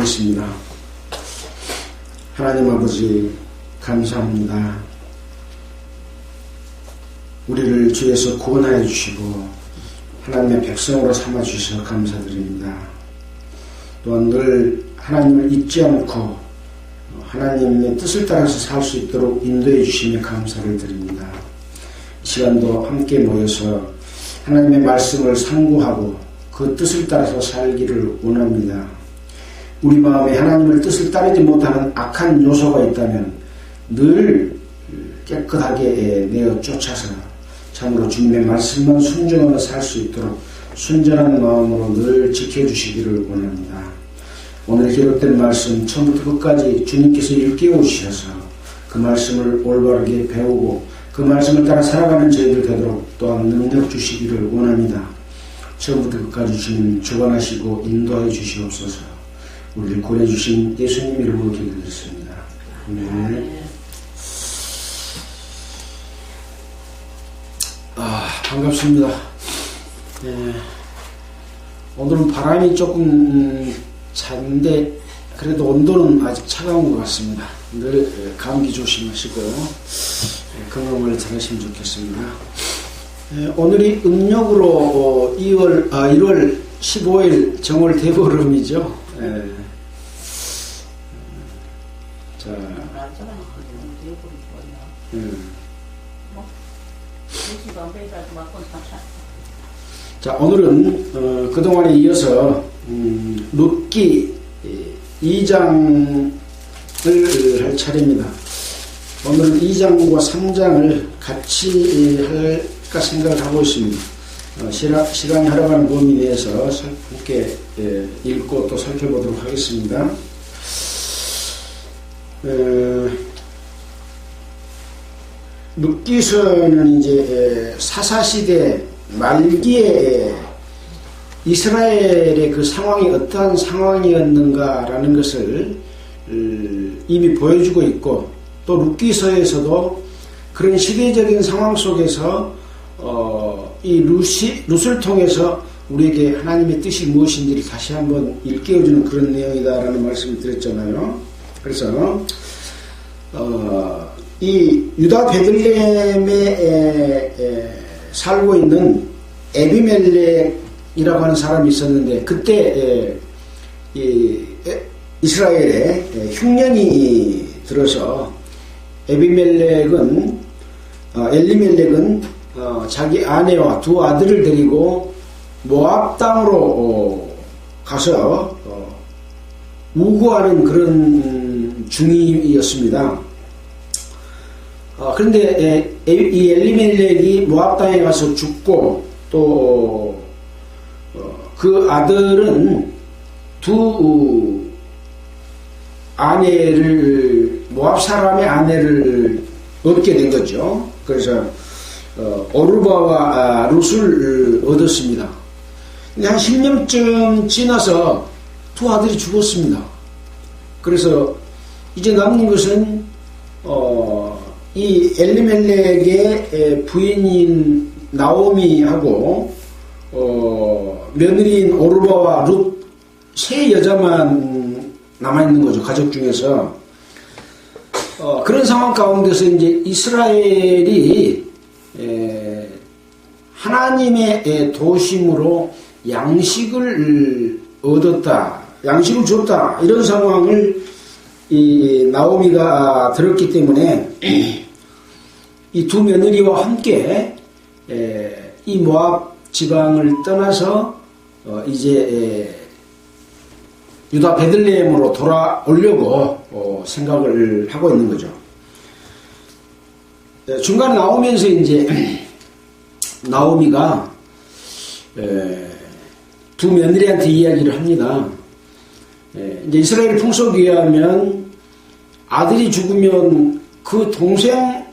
기도하겠습니다. 하나님 아버지 감사합니다. 우리를 주에서 구원하여 주시고 하나님의 백성으로 삼아 주셔서 감사드립니다. 또한 늘 하나님을 잊지 않고 하나님의 뜻을 따라서 살 수 있도록 인도해 주시며 감사를 드립니다. 이 시간도 함께 모여서 하나님의 말씀을 상고하고 그 뜻을 따라서 살기를 원합니다. 우리 마음에 하나님의 뜻을 따르지 못하는 악한 요소가 있다면 늘 깨끗하게 내어 쫓아서 참으로 주님의 말씀만 순종하며 살 수 있도록 순전한 마음으로 늘 지켜주시기를 원합니다. 오늘 기록된 말씀 처음부터 끝까지 주님께서 일깨워 주셔서 그 말씀을 올바르게 배우고 그 말씀을 따라 살아가는 저희들 되도록 또한 능력 주시기를 원합니다. 처음부터 끝까지 주님 주관하시고 인도하여 주시옵소서. 우리를 구원해주신 예수님 이름으로 기도드렸습니다. 아멘. 반갑습니다. 오늘은 바람이 조금 찬데 그래도 온도는 아직 차가운 것 같습니다. 늘 감기 조심하시고 건강을 잘하시면 좋겠습니다. 오늘이 음력으로 1월 15일 정월 대보름이죠. 자, 오늘은 그동안에 이어서 룻기 2장을 할 차례입니다. 오늘은 2장과 3장을 같이 할까 생각을 하고 있습니다. 시간이 흘러가는 범위 내에서 함께 읽고 또 살펴보도록 하겠습니다. 룻기서는 이제 사사시대 말기에 이스라엘의 그 상황이 어떠한 상황이었는가라는 것을 이미 보여주고 있고, 또 룻기서에서도 그런 시대적인 상황 속에서 이 룻을 통해서 우리에게 하나님의 뜻이 무엇인지를 다시 한번 일깨워주는 그런 내용이다라는 말씀을 드렸잖아요. 그래서 이 유다 베들레헴에 살고 있는 에비멜렉이라고 하는 사람이 있었는데, 그때 이스라엘에 흉년이 들어서 엘리멜렉은 자기 아내와 두 아들을 데리고 모압 땅으로 가서 우거하는 그런 중이었습니다. 그런데 이 엘리멜렉이 모압 땅에 가서 죽고, 또 그 아들은 두 아내를, 모압 사람의 아내를 얻게 된 거죠. 그래서 오르바와 룻을 얻었습니다. 근데 한 10년쯤 지나서 두 아들이 죽었습니다. 그래서 이제 남는 것은 이 엘리멜렉의 부인인 나오미하고 며느리인 오르바와 룻 세 여자만 남아있는 거죠. 가족 중에서. 그런 상황 가운데서 이제 이스라엘이 하나님의 도심으로 양식을 얻었다, 양식을 줬다, 이런 상황을 이 나오미가 들었기 때문에 이 두 며느리와 함께 이 모압 지방을 떠나서 이제 유다 베들레헴으로 돌아오려고 생각을 하고 있는 거죠. 중간에 나오면서 이제 나오미가 두 며느리한테 이야기를 합니다. 이제 이스라엘 풍속에 의하면 아들이 죽으면 그 동생에게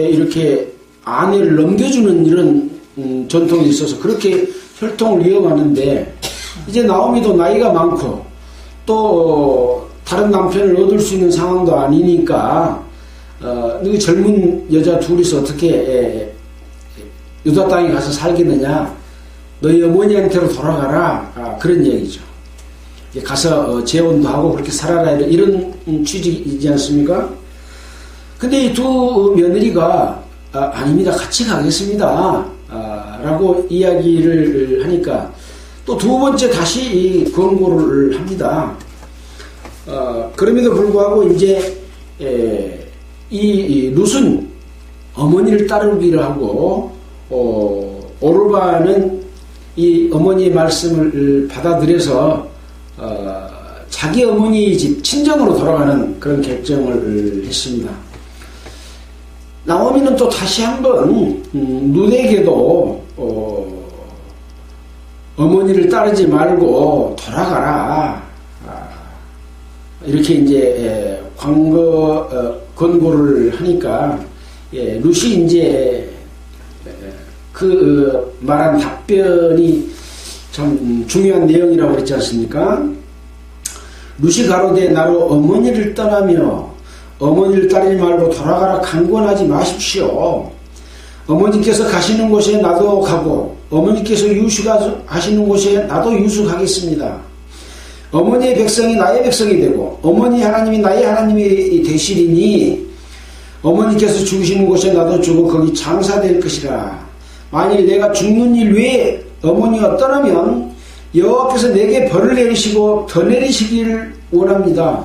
이렇게 아내를 넘겨주는 이런 전통이 있어서 그렇게 혈통을 이어가는데, 이제 나오미도 나이가 많고 또 다른 남편을 얻을 수 있는 상황도 아니니까 그 젊은 여자 둘이서 어떻게 유다 땅에 가서 살겠느냐, 너희 어머니한테로 돌아가라, 그런 얘기죠. 가서 재혼도 하고 그렇게 살아라 이런 취지이지 않습니까? 근데 이 두 며느리가 아닙니다. 같이 가겠습니다. 라고 이야기를 하니까 또 두 번째 다시 이 권고를 합니다. 그럼에도 불구하고 이제 이 룻은 어머니를 따르기를 하고 오르바는 이 어머니의 말씀을 받아들여서 자기 어머니 집 친정으로 돌아가는 그런 결정을 했습니다. 나오미는 또 다시 한번 룻에게도 어머니를 따르지 말고 돌아가라 이렇게 이제 권고를 하니까 룻이 이제 그 말한 답변이 참 중요한 내용이라고 그랬지 않습니까? 룻이 가로되 나로 어머니를 떠나며 어머니를 따르지 말고 돌아가라 강권하지 마십시오. 어머니께서 가시는 곳에 나도 가고 어머니께서 유숙하시는 곳에 나도 유숙하겠습니다. 어머니의 백성이 나의 백성이 되고 어머니 하나님이 나의 하나님이 되시리니 어머니께서 죽으시는 곳에 나도 죽고 거기 장사될 것이라. 만일 내가 죽는 일 외에 어머니가 떠나면 여호와께서 내게 벌을 내리시고 더 내리시기를 원합니다.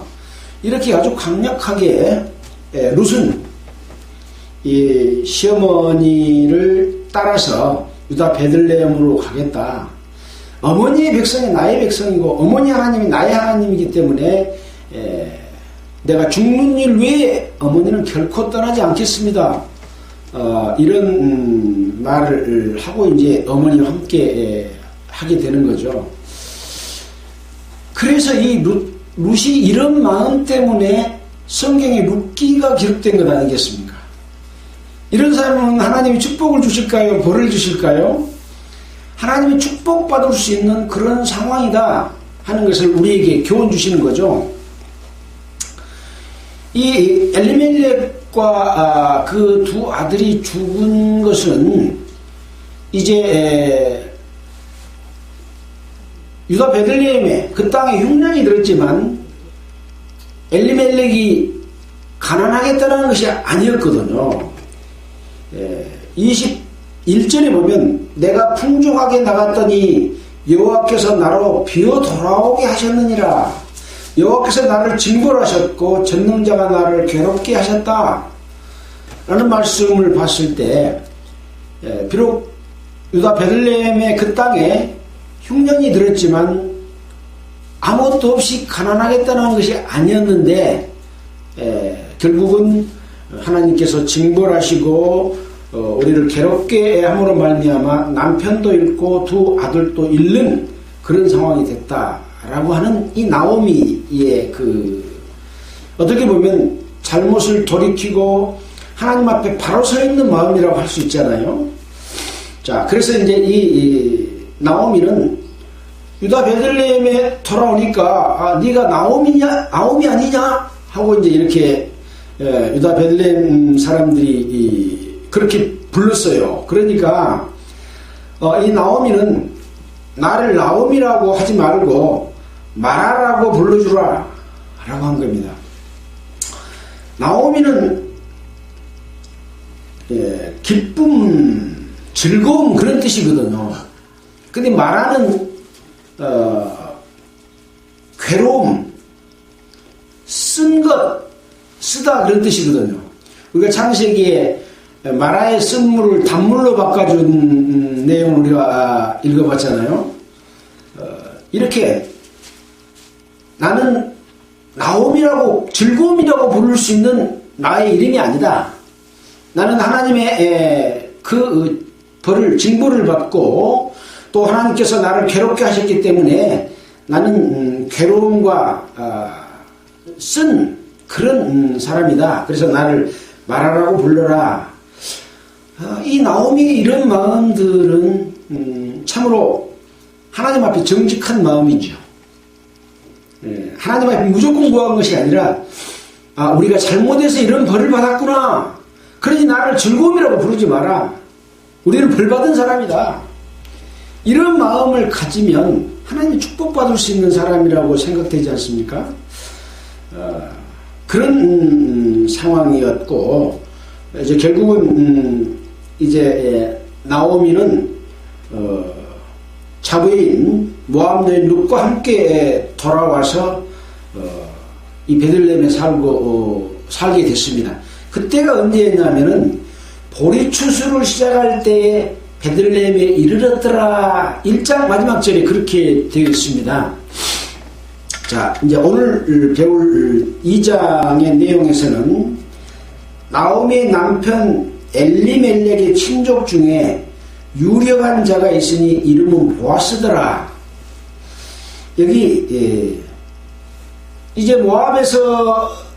이렇게 아주 강력하게 룻은 이 시어머니를 따라서 유다 베들레헴으로 가겠다. 어머니의 백성이 나의 백성이고 어머니 하나님이 나의 하나님이기 때문에 내가 죽는 일 외에 어머니는 결코 떠나지 않겠습니다. 이런 말을 하고 이제 어머니와 함께 하게 되는 거죠. 그래서 이 룻이 이런 마음 때문에 성경에 룻기가 기록된 것 아니겠습니까? 이런 사람은 하나님이 축복을 주실까요? 벌을 주실까요? 하나님이 축복받을 수 있는 그런 상황이다 하는 것을 우리에게 교훈 주시는 거죠. 이 엘리멜렉과 그 두 아들이 죽은 것은 이제 유다 베들레헴에 그 땅에 흉년이 들었지만 엘리멜렉이 가난하겠다는 것이 아니었거든요. 21절에 보면 내가 풍족하게 나갔더니 여호와께서 나로 비어 돌아오게 하셨느니라. 여호와께서 나를 징벌하셨고 전능자가 나를 괴롭게 하셨다 라는 말씀을 봤을 때 비록 유다 베들레헴의 그 땅에 흉년이 들었지만 아무것도 없이 가난하겠다는 것이 아니었는데 결국은 하나님께서 징벌하시고 우리를 괴롭게 함으로 말미암아 남편도 잃고 두 아들도 잃는 그런 상황이 됐다라고 하는 이 나오미의 어떻게 보면 잘못을 돌이키고 하나님 앞에 바로 서 있는 마음이라고 할 수 있잖아요. 자, 그래서 이제 이 나오미는 유다 베들레헴에 돌아오니까 네가 나오미 아니냐 하고 이제 이렇게 유다 베들레헴 사람들이 그렇게 불렀어요. 그러니까 이 나오미는 나를 나오미라고 하지 말고 마라라고 불러주라 라고 한 겁니다. 나오미는 기쁨, 즐거움 그런 뜻이거든요. 근데 마라는 괴로움, 쓴 것, 쓰다 그런 뜻이거든요. 우리가 창세기에 마라의 쓴물을 단물로 바꿔준 내용을 우리가 읽어봤잖아요. 이렇게 나는 나옴이라고 즐거움이라고 부를 수 있는 나의 이름이 아니다. 나는 하나님의 그 벌을 징벌을 받고 또 하나님께서 나를 괴롭게 하셨기 때문에 나는 괴로움과 쓴 그런 사람이다. 그래서 나를 마라라고 불러라. 이 나오미의 이런 마음들은 참으로 하나님 앞에 정직한 마음이죠. 하나님 앞에 무조건 구한 것이 아니라 우리가 잘못해서 이런 벌을 받았구나. 그러니 나를 즐거움이라고 부르지 마라. 우리는 벌 받은 사람이다. 이런 마음을 가지면 하나님이 축복받을 수 있는 사람이라고 생각되지 않습니까? 그런 상황이었고, 이제 결국은 이제 나오미는 자부인 모압 여인 룻과 함께 돌아와서 이 베들레헴에 살게 됐습니다. 그때가 언제였냐면은 보리 추수를 시작할 때에 베들레헴에 이르렀더라. 1장 마지막 절에 그렇게 되어 있습니다. 자, 이제 오늘 배울 2장의 내용에서는 나오미의 남편 엘리멜렉의 친족 중에 유력한 자가 있으니 이름은 보아스더라. 여기 이제 모압에서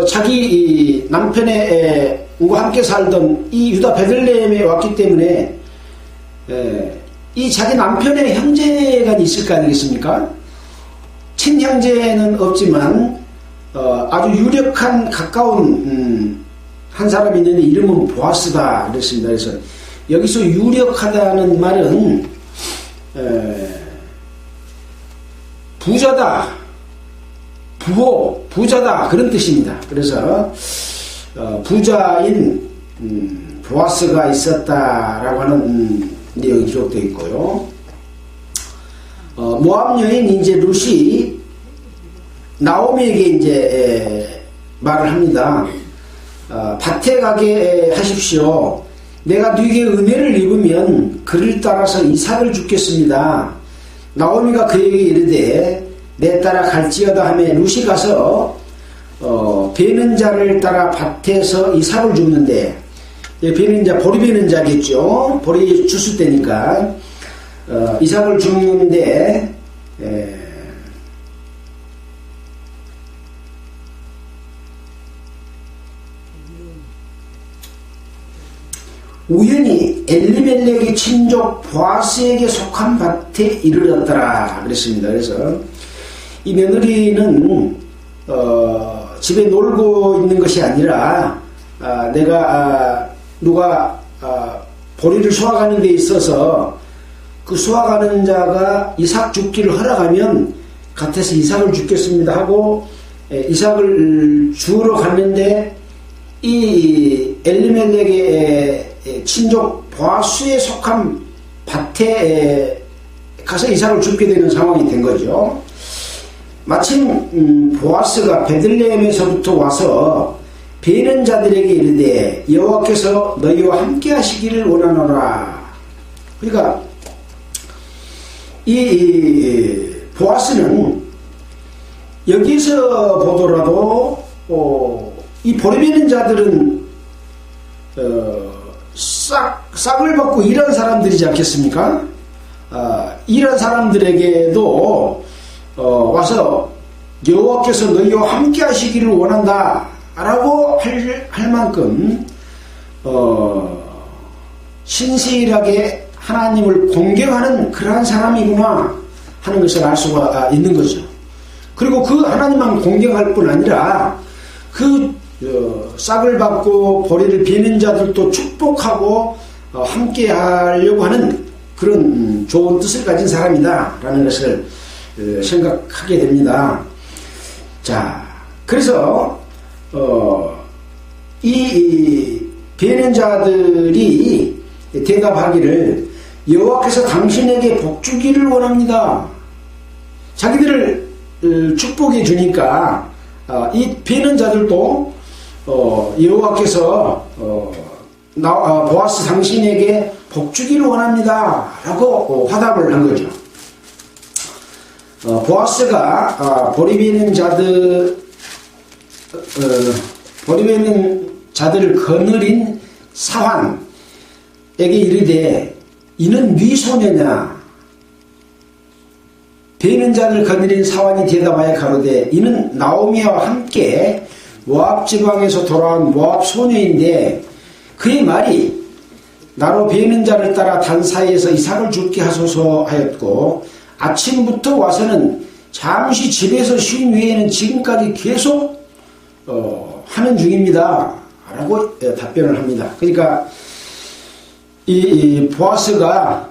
자기 남편과 함께 살던 이 유다 베들레헴에 왔기 때문에 이 자기 남편의 형제가 있을 거 아니겠습니까? 친형제는 없지만 아주 유력한 가까운 한 사람이 있는데 이름은 보아스다 그랬습니다. 그래서 여기서 유력하다는 말은 부자다, 부자다 그런 뜻입니다. 그래서 부자인 보아스가 있었다라고 하는 내용이 기록되어 있고요. 모압 여인 이제 룻이 나오미에게 이제 말을 합니다. 밭에 가게 하십시오. 내가 네게 은혜를 입으면 그를 따라서 이삭을 주겠습니다. 나오미가 그에게 이르되 내 따라 갈지어다 하며 룻이 가서 베는 자를 따라 밭에서 이삭을 줍는데, 베는 자 보리 베는 자겠죠. 보리 주스 때니까 이삭을 줍는데 우연히 엘리멜렉의 친족 보아스에게 속한 밭에 이르렀더라 그랬습니다. 그래서 이 며느리는 집에 놀고 있는 것이 아니라 누가 보리를 수확하는 데 있어서 그 수확하는 자가 이삭 죽기를 허락하면 밭에서 이삭을 죽겠습니다 하고 이삭을 주우러 갔는데 이 엘리멜렉의 친족 보아스에 속한 밭에 가서 이삭을 죽게 되는 상황이 된 거죠. 마침 보아스가 베들레헴에서부터 와서 베는 자들에게 이르되 여호와께서 너희와 함께 하시기를 원하노라. 그러니까 이 보아스는 여기서 보더라도 이 보리 베는 자들은 싹을 벗고 일한 사람들이지 않겠습니까? 일한 사람들에게도 와서 여호와께서 너희와 함께 하시기를 원한다 라고 할 만큼 신실하게 하나님을 공경하는 그러한 사람이구나 하는 것을 알 수가 있는 거죠. 그리고 그 하나님만 공경할 뿐 아니라 그 싹을 받고 보리를 베는 자들도 축복하고 함께 하려고 하는 그런 좋은 뜻을 가진 사람이다 라는 것을 생각하게 됩니다. 자, 그래서 이 베는 자들이 대답하기를 여호와께서 당신에게 복 주기를 원합니다. 자기들을 축복해 주니까 이 베는 자들도 여호와께서 보아스 당신에게 복 주기를 원합니다 라고 화답을 한 거죠. 보아스가 보리 베는 자들을 거느린 사환에게 이르되 이는 네 소녀냐? 베는 자를 거느린 사환이 대답하여 가로되 이는 나오미와 함께 모압 지방에서 돌아온 모압 소녀인데 그의 말이 나로 베는 자를 따라 단 사이에서 이삭을 죽게 하소서 하였고 아침부터 와서는 잠시 집에서 쉰 후에는 지금까지 계속 하는 중입니다 라고 답변을 합니다. 그러니까 이 보아스가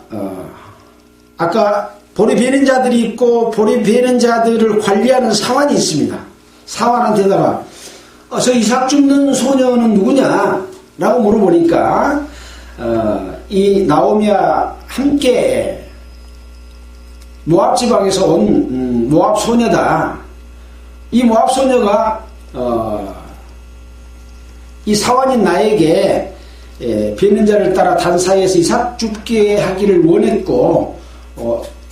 아까 볼이 베는 자들이 있고 볼이 베는 자들을 관리하는 사환이 있습니다. 사환한테다가 저 이삭 줍는 소녀는 누구냐? 라고 물어보니까 이 나오미와 함께 모압 지방에서 온 모압 소녀다. 이 모압 소녀가 이 사환인 나에게 베는 자를 따라 단사에서 이삭 줍게 하기를 원했고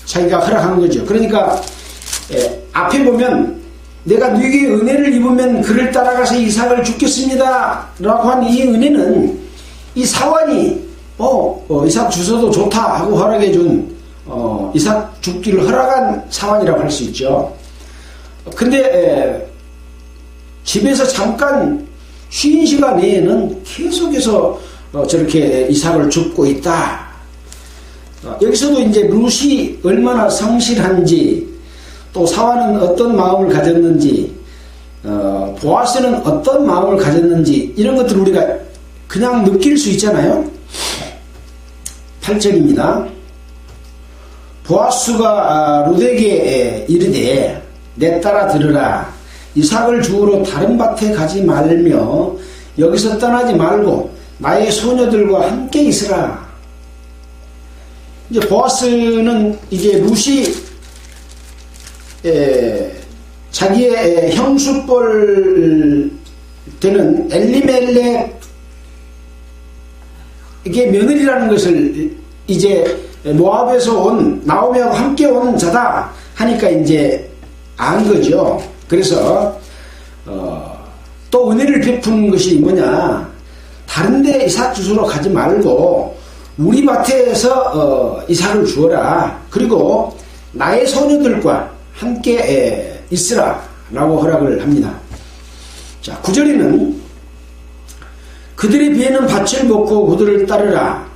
자기가 허락한 거죠. 그러니까 앞에 보면 내가 네게 은혜를 입으면 그를 따라가서 이삭을 줍겠습니다 라고 한 이 은혜는 이 사환이 이삭 주셔도 좋다 하고 허락해 준 이삭 줍기를 허락한 사환이라고 할 수 있죠. 근데 집에서 잠깐 쉬는 시간 외에는 계속해서 저렇게 이삭을 줍고 있다. 여기서도 이제 룻이 얼마나 성실한지, 또 사환은 어떤 마음을 가졌는지, 보아스는 어떤 마음을 가졌는지, 이런 것들을 우리가 그냥 느낄 수 있잖아요. 8절입니다. 보아스가 룻에게 이르되 내 따라 들으라. 이삭을 주우러 다른 밭에 가지 말며 여기서 떠나지 말고 나의 소녀들과 함께 있으라. 이제 보아스는 이제 룻이 자기의 형수뻘 되는 엘리멜렉에게 며느리라는 것을 이제 모압에서 온 나오미하고 함께 온 자다 하니까 이제 안 거죠. 그래서 또 은혜를 베푸는 것이 뭐냐, 다른 데 이삭 주스러 가지 말고 우리 밭에서 이삭을 주어라. 그리고 나의 소녀들과 함께 있으라 라고 허락을 합니다. 자, 9절에는 그들이 베는 밭을 먹고 그들을 따르라.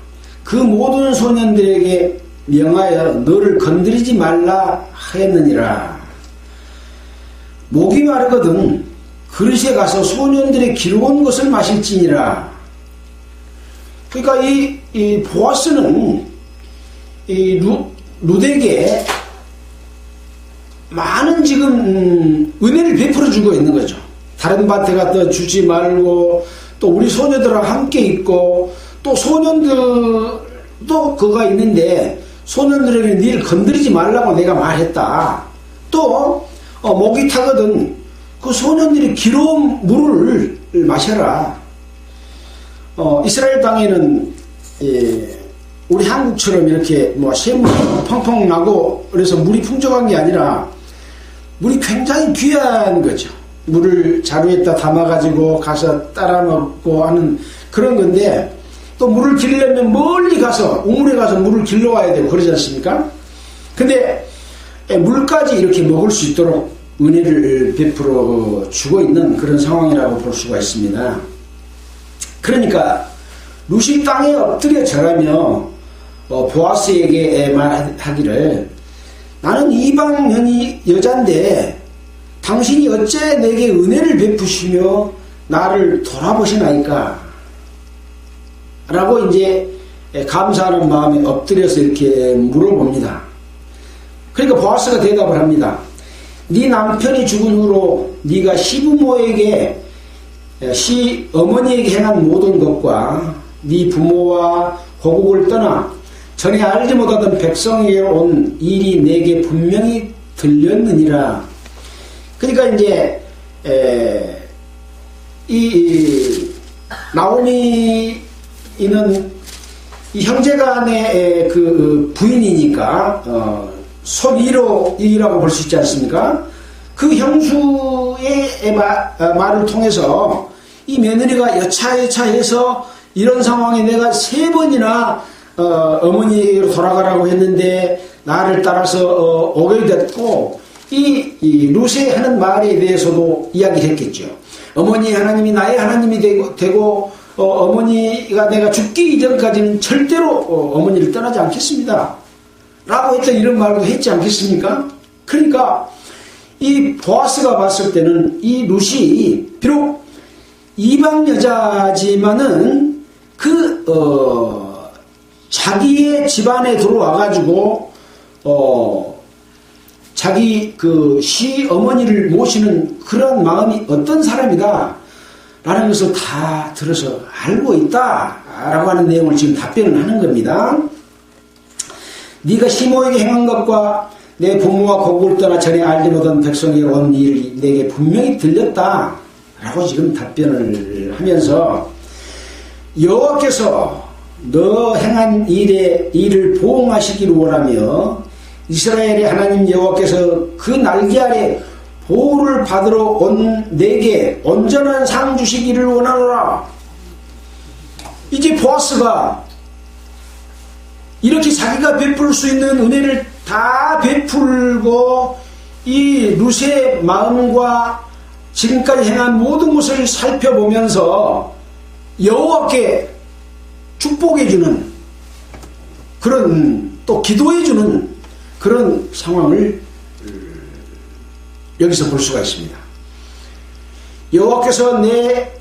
그 모든 소년들에게 명하여 너를 건드리지 말라 하였느니라. 목이 마르거든 그릇에 가서 소년들의 기르온 것을 마실지니라. 그러니까 이 보아스는 이 룻에게 많은 지금 은혜를 베풀어 주고 있는 거죠. 다른 밭에 갖다 주지 말고 또 우리 소녀들하고 함께 있고 또 소년들도 그가 있는데 소년들에게 니를 건드리지 말라고 내가 말했다. 또 목이 타거든 그 소년들이 기로운 물을 마셔라. 이스라엘 땅에는 우리 한국처럼 이렇게 샘물이 펑펑 나고 그래서 물이 풍족한 게 아니라 물이 굉장히 귀한 거죠. 물을 자루에다 담아가지고 가서 따라 먹고 하는 그런 건데 또 물을 길려면 멀리 가서 우물에 가서 물을 길러 와야 되고 그러지 않습니까? 근데 물까지 이렇게 먹을 수 있도록 은혜를 베풀어 주고 있는 그런 상황이라고 볼 수가 있습니다. 그러니까 룻이 땅에 엎드려 절하며 보아스에게 말하기를 나는 이방 여자인데 당신이 어째 내게 은혜를 베푸시며 나를 돌아보시나이까? 라고 이제 감사하는 마음에 엎드려서 이렇게 물어봅니다. 그러니까 보아스가 대답을 합니다. 네 남편이 죽은 후로 네가 시부모에게 어머니에게 행한 모든 것과 네 부모와 고국을 떠나 전에 알지 못하던 백성에게 온 일이 내게 분명히 들렸느니라. 그러니까 이제 이 나오미는 이 형제간의 그 부인이니까 손위로이라고 볼 수 있지 않습니까? 그 형수의 말을 통해서 이 며느리가 여차여차해서 이런 상황에 내가 3번이나 어머니에게로 돌아가라고 했는데 나를 따라서 오게 됐고 이 룻의 하는 말에 대해서도 이야기를 했겠죠. 어머니 하나님이 나의 하나님이 되고 어머니가 내가 죽기 이전까지는 절대로 어머니를 떠나지 않겠습니다 라고 했던 이런 말도 했지 않겠습니까? 그러니까 이 보아스가 봤을 때는 이 룻이 비록 이방 여자지만은 자기의 집안에 들어와가지고 자기 그 시어머니를 모시는 그런 마음이 어떤 사람이다 라는 것을 다 들어서 알고 있다 라고 하는 내용을 지금 답변을 하는 겁니다. 네가 시모에게 행한 것과 내 부모와 고국을 떠나 전에 알지 못한 백성에게 온 일이 내게 분명히 들렸다 라고 지금 답변을 하면서 여호와께서 너 행한 일을 보응하시기를 원하며 이스라엘의 하나님 여호와께서 그 날개 아래 보호를 받으러 온 내게 온전한 상 주시기를 원하노라. 이제 보아스가 이렇게 자기가 베풀 수 있는 은혜를 다 베풀고 이 룻의 마음과 지금까지 행한 모든 것을 살펴보면서 여호와께 축복해주는 그런 또 기도해주는 그런 상황을 여기서 볼 수가 있습니다. 여호와께서 내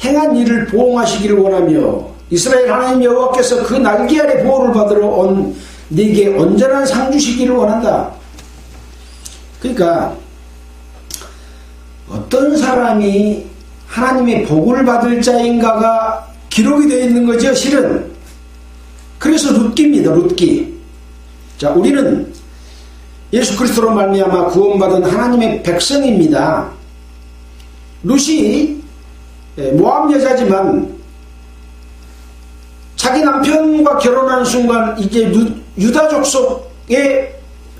행한 일을 보응하시기를 원하며 이스라엘 하나님 여호와께서 그 날개 아래 보호를 받으러 온 네게 온전한 상 주시기를 원한다. 그러니까 어떤 사람이 하나님의 복을 받을 자인가가 기록이 되어 있는 거죠, 실은. 그래서 룻기입니다, 룻기. 자, 우리는 예수 그리스도로 말미암아 구원받은 하나님의 백성입니다. 룻이 모압 여자지만 자기 남편과 결혼하는 순간 이제 유다 족속의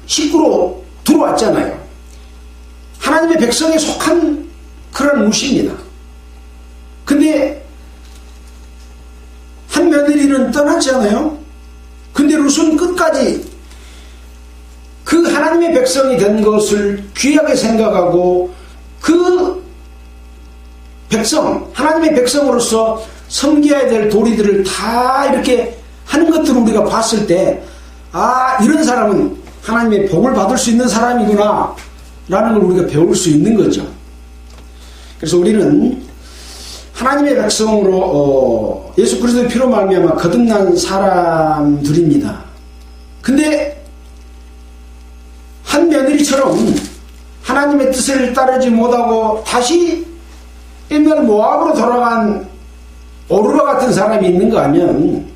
식구로 들어왔잖아요. 하나님의 백성에 속한 그런 룻입니다. 근데 한 며느리는 떠났잖아요. 근데 룻은 끝까지 그 하나님의 백성이 된 것을 귀하게 생각하고 그 백성, 하나님의 백성으로서 섬겨야 될 도리들을 다 이렇게 하는 것들을 우리가 봤을 때, 아, 이런 사람은 하나님의 복을 받을 수 있는 사람이구나 라는 걸 우리가 배울 수 있는 거죠. 그래서 우리는 하나님의 백성으로 예수 그리스도의 피로 말미암아 거듭난 사람들입니다. 근데 한 며느리처럼 하나님의 뜻을 따르지 못하고 다시 옛날 모압으로 돌아간 오르바 같은 사람이 있는가 하면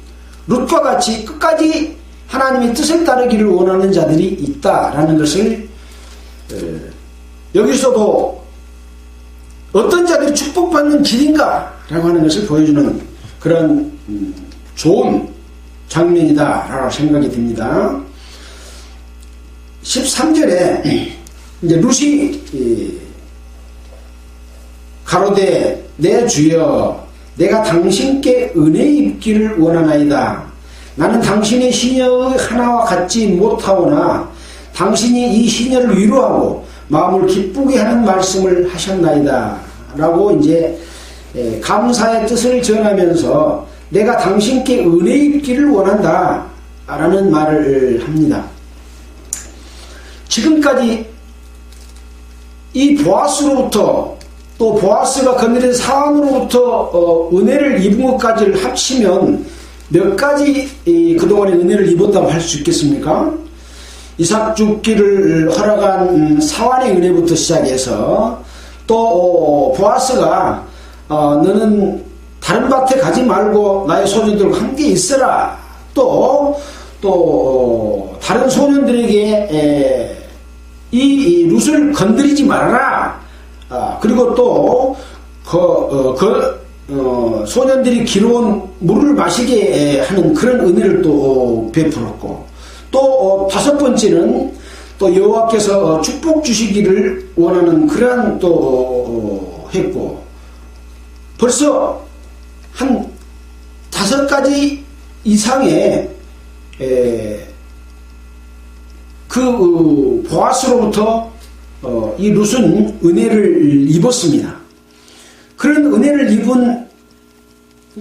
룻과 같이 끝까지 하나님의 뜻을 따르기를 원하는 자들이 있다라는 것을 여기서도 어떤 자들이 축복받는 길인가 라고 하는 것을 보여주는 그런 좋은 장면이다라고 생각이 듭니다. 13절에 이제 룻이 가로되 내 주여 내가 당신께 은혜 입기를 원하나이다. 나는 당신의 시녀의 하나와 같지 못하오나 당신이 이 시녀를 위로하고 마음을 기쁘게 하는 말씀을 하셨나이다 라고 이제 감사의 뜻을 전하면서 내가 당신께 은혜 입기를 원한다 라는 말을 합니다. 지금까지 이 보아스로부터 또 보아스가 건드린 사안으로부터 은혜를 입은 것까지를 합치면 몇 가지 그동안에 은혜를 입었다고 할 수 있겠습니까? 이삭 죽기를 허락한 사환의 은혜부터 시작해서 또 보아스가 너는 다른 밭에 가지 말고 나의 소년들과 함께 있어라. 또 다른 소년들에게 이 룻을 건드리지 말아라. 그리고 또 소년들이 기르온 물을 마시게 하는 그런 은혜를 또 베풀었고, 또 다섯 번째는 또 여호와께서 축복 주시기를 원하는 그러한 또 했고, 벌써 한 5가지 이상의 그 보아스로부터 이 룻은 은혜를 입었습니다. 그런 은혜를 입은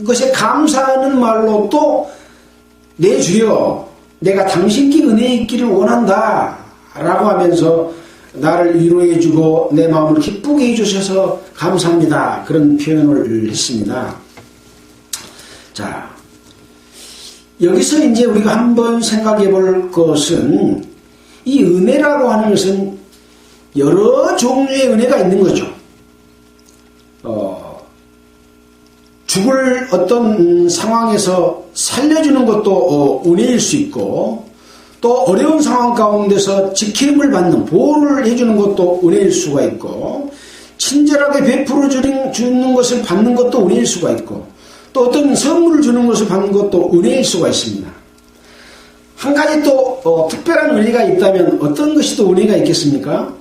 것에 감사하는 말로 또 내 주여 내가 당신께 은혜 있기를 원한다 라고 하면서 나를 위로해 주고 내 마음을 기쁘게 해주셔서 감사합니다. 그런 표현을 했습니다. 자, 여기서 이제 우리가 한번 생각해 볼 것은 이 은혜라고 하는 것은 여러 종류의 은혜가 있는 거죠. 죽을 어떤 상황에서 살려주는 것도 은혜일 수 있고, 또 어려운 상황 가운데서 지킴을 받는 보호를 해주는 것도 은혜일 수가 있고, 친절하게 베풀어 주는 것을 받는 것도 은혜일 수가 있고, 또 어떤 선물을 주는 것을 받는 것도 은혜일 수가 있습니다. 한 가지 또 특별한 은혜가 있다면 어떤 것이 또 은혜가 있겠습니까?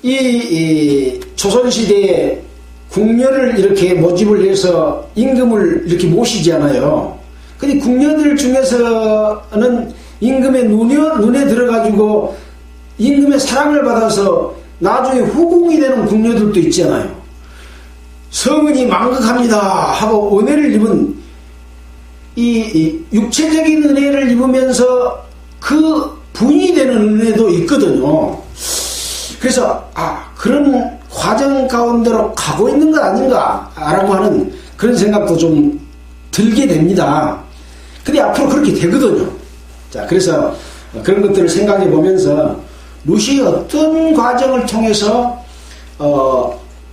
이 조선시대에 궁녀를 이렇게 모집을 해서 임금을 이렇게 모시잖아요. 근데 궁녀들 중에서는 임금의 눈에 들어가지고 임금의 사랑을 받아서 나중에 후궁이 되는 궁녀들도 있잖아요. 성은이 망극합니다 하고 은혜를 입은 이 육체적인 은혜를 입으면서 그 부인이 되는 은혜도 있거든요. 그래서 그런 과정 가운데로 가고 있는 것 아닌가라고 하는 그런 생각도 좀 들게 됩니다. 근데 앞으로 그렇게 되거든요. 자, 그래서 그런 것들을 생각해 보면서 룻이 어떤 과정을 통해서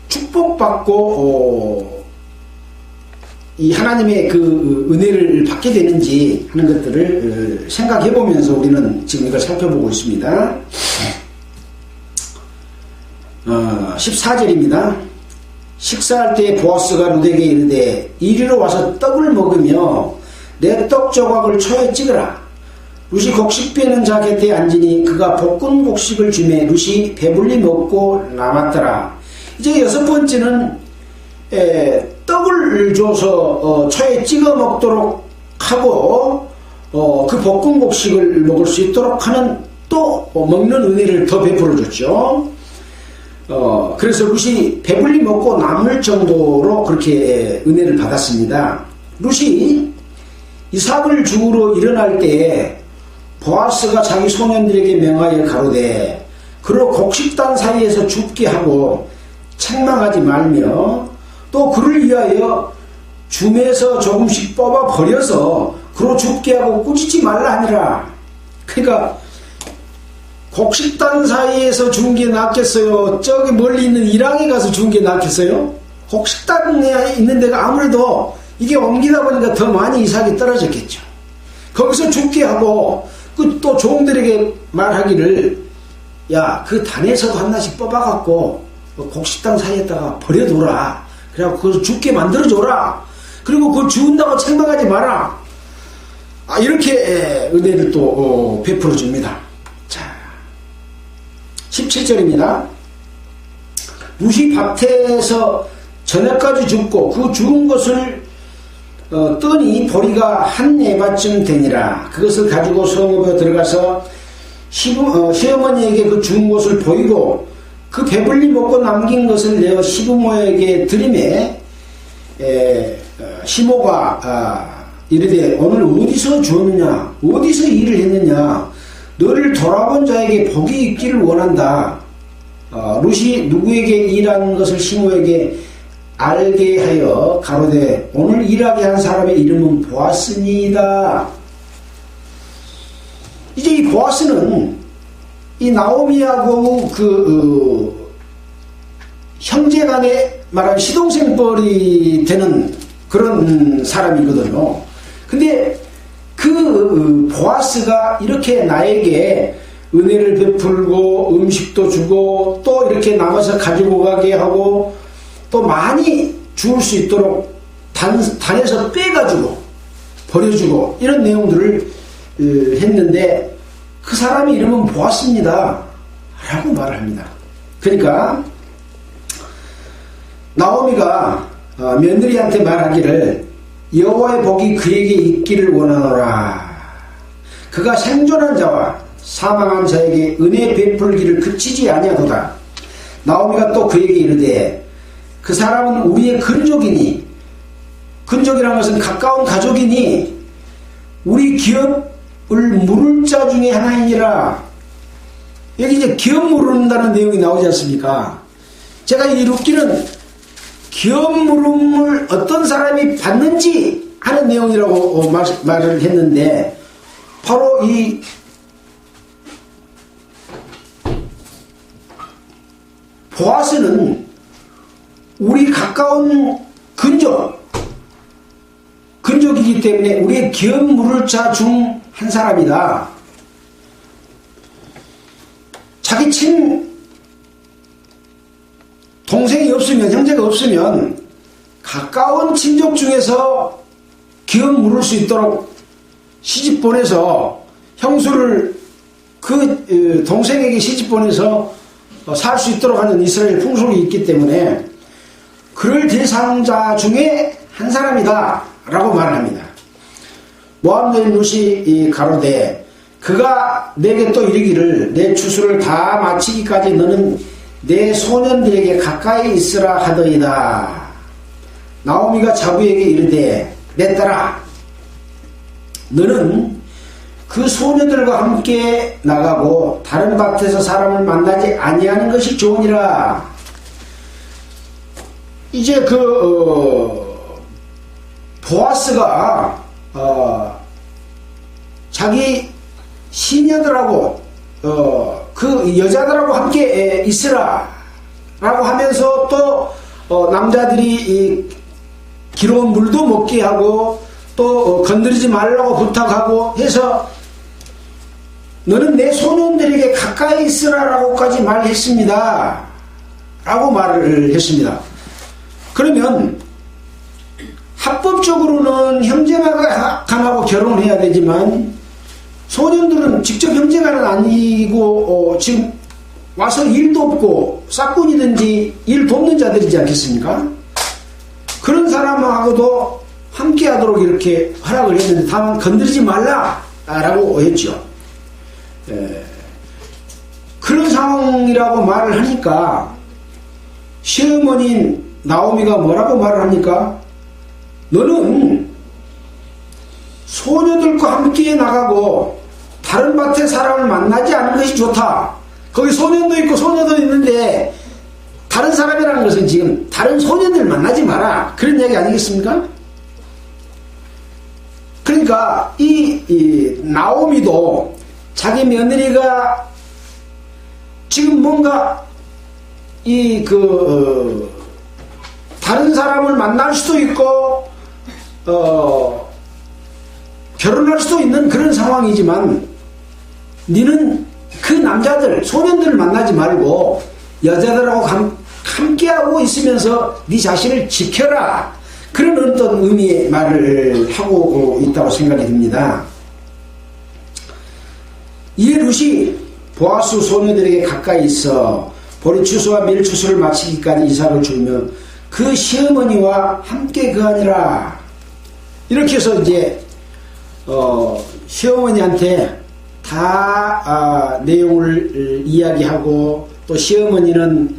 축복받고 이 하나님의 그 은혜를 받게 되는지 하는 것들을 생각해 보면서 우리는 지금 이걸 살펴보고 있습니다. 14절입니다. 식사할 때 보아스가 룻에게 이르되 이리로 와서 떡을 먹으며 내 떡 조각을 초에 찍으라. 룻이 곡식 빼는 자 곁에 앉으니 그가 볶은 곡식을 주매 룻이 배불리 먹고 남았더라. 이제 여섯 번째는 떡을 줘서 초에 찍어 먹도록 하고 그 볶은 곡식을 먹을 수 있도록 하는 또 먹는 은혜를 더 베풀어 줬죠. 그래서 룻이 배불리 먹고 남을 정도로 그렇게 은혜를 받았습니다. 룻이 이삭을 죽으러 일어날 때에 보아스가 자기 소년들에게 명하여 가로되 그로 곡식단 사이에서 죽게 하고 책망하지 말며 또 그를 위하여 줌에서 조금씩 뽑아 버려서 그로 죽게 하고 꾸짖지 말라 하니라. 그러니까 곡식단 사이에서 죽은 게 낫겠어요? 저기 멀리 있는 이랑에 가서 죽은 게 낫겠어요? 곡식단에 있는 데가 아무래도 이게 옮기다 보니까 더 많이 이삭이 떨어졌겠죠. 거기서 죽게 하고 그 또 종들에게 말하기를 야, 그 단에서도 하나씩 뽑아갖고 곡식단 사이에다가 버려둬라. 그래갖고 그걸 죽게 만들어줘라. 그리고 그걸 죽은다고 책망하지 마라. 이렇게 은혜를 또 베풀어 줍니다. 자, 17절입니다. 룻이 밭에서 저녁까지 죽고 그 죽은 것을 뜨니 보리가 한 에바쯤 되니라. 그것을 가지고 성읍에 들어가서 시어머니에게 그 죽은 것을 보이고 그 배불리 먹고 남긴 것을 내어 시부모에게 드리매 시모가 이르되 오늘 어디서 주었느냐 어디서 일을 했느냐 너를 돌아본 자에게 복이 있기를 원한다. 룻이 누구에게 일한 것을 시모에게 알게 하여 가로되 오늘 일하게 한 사람의 이름은 보아스니이다. 이제 이 보아스는 이 나오미하고 형제간에 말하면 시동생뻘이 되는 그런 사람이거든요. 근데 그 보아스가 이렇게 나에게 은혜를 베풀고 음식도 주고 또 이렇게 남아서 가지고 가게 하고 또 많이 주울 수 있도록 단에서 빼가지고 버려주고 이런 내용들을 했는데 그 사람의 이름은 보았습니다 라고 말을 합니다. 그러니까 나오미가 며느리한테 말하기를 여호와의 복이 그에게 있기를 원하노라. 그가 생존한 자와 사망한 자에게 은혜 베풀기를 그치지 아니하도다. 나오미가 또 그에게 이르되 그 사람은 우리의 근족이니, 근족이라는 것은 가까운 가족이니 우리 기업을 물을 자 중에 하나이니라. 여기 이제 기업 물은다는 내용이 나오지 않습니까? 제가 이 룻기는 기업 물음을 어떤 사람이 받는지 하는 내용이라고 말을 했는데 바로 이 보아스는 우리 가까운 근족이기 때문에 우리의 기업 물을 자 중 한 사람이다. 자기 동생이 없으면, 형제가 없으면 가까운 친족 중에서 기업 물을 수 있도록 시집 보내서 형수를 그 동생에게 시집 보내서 살 수 있도록 하는 이스라엘 풍속이 있기 때문에 그럴 대상자 중에 한 사람이다 라고 말합니다. 모함된 룻이 가로되 그가 내게 또 이르기를 내 추수를 다 마치기까지 너는 내 소년들에게 가까이 있으라 하더이다. 나오미가 자부에게 이르되 내 딸아 너는 그 소녀들과 함께 나가고 다른 밭에서 사람을 만나지 아니하는 것이 좋으니라. 이제 보아스가 자기 시녀들하고 그 여자들하고 함께 있으라 라고 하면서 또 남자들이 기로운 물도 먹게 하고 또 건드리지 말라고 부탁하고 해서 너는 내 소년들에게 가까이 있으라 라고까지 말했습니다 라고 말을 했습니다. 그러면 합법적으로는 형제간하고 결혼을 해야 되지만 소년들은 직접 형제간은 아니고 지금 와서 일도 없고 싹군이든지 일 돕는 자들이지 않겠습니까? 그런 사람하고도 함께 하도록 이렇게 허락을 했는데 다만 건드리지 말라라고 했죠. 그런 상황이라고 말을 하니까 시어머니인 나오미가 뭐라고 말을 합니까? 너는 소녀들과 함께 나가고 다른 밭에 사람을 만나지 않는 것이 좋다. 거기 소년도 있고 소녀도 있는데 다른 사람이라는 것은 지금 다른 소년들 만나지 마라. 그런 이야기 아니겠습니까? 그러니까 이 나오미도 자기 며느리가 지금 뭔가 다른 사람을 만날 수도 있고 결혼할 수도 있는 그런 상황이지만 니는 그 남자들 소년들을 만나지 말고 여자들하고 함께하고 있으면서 네 자신을 지켜라. 그런 어떤 의미의 말을 하고 있다고 생각이 듭니다. 이에 룻이 보아스 소녀들에게 가까이 있어 보리추수와 밀추수를 마치기까지 이삭을 주며 그 시어머니와 함께 거하니라. 이렇게 해서 이제 시어머니한테 다 내용을 이야기하고 또 시어머니는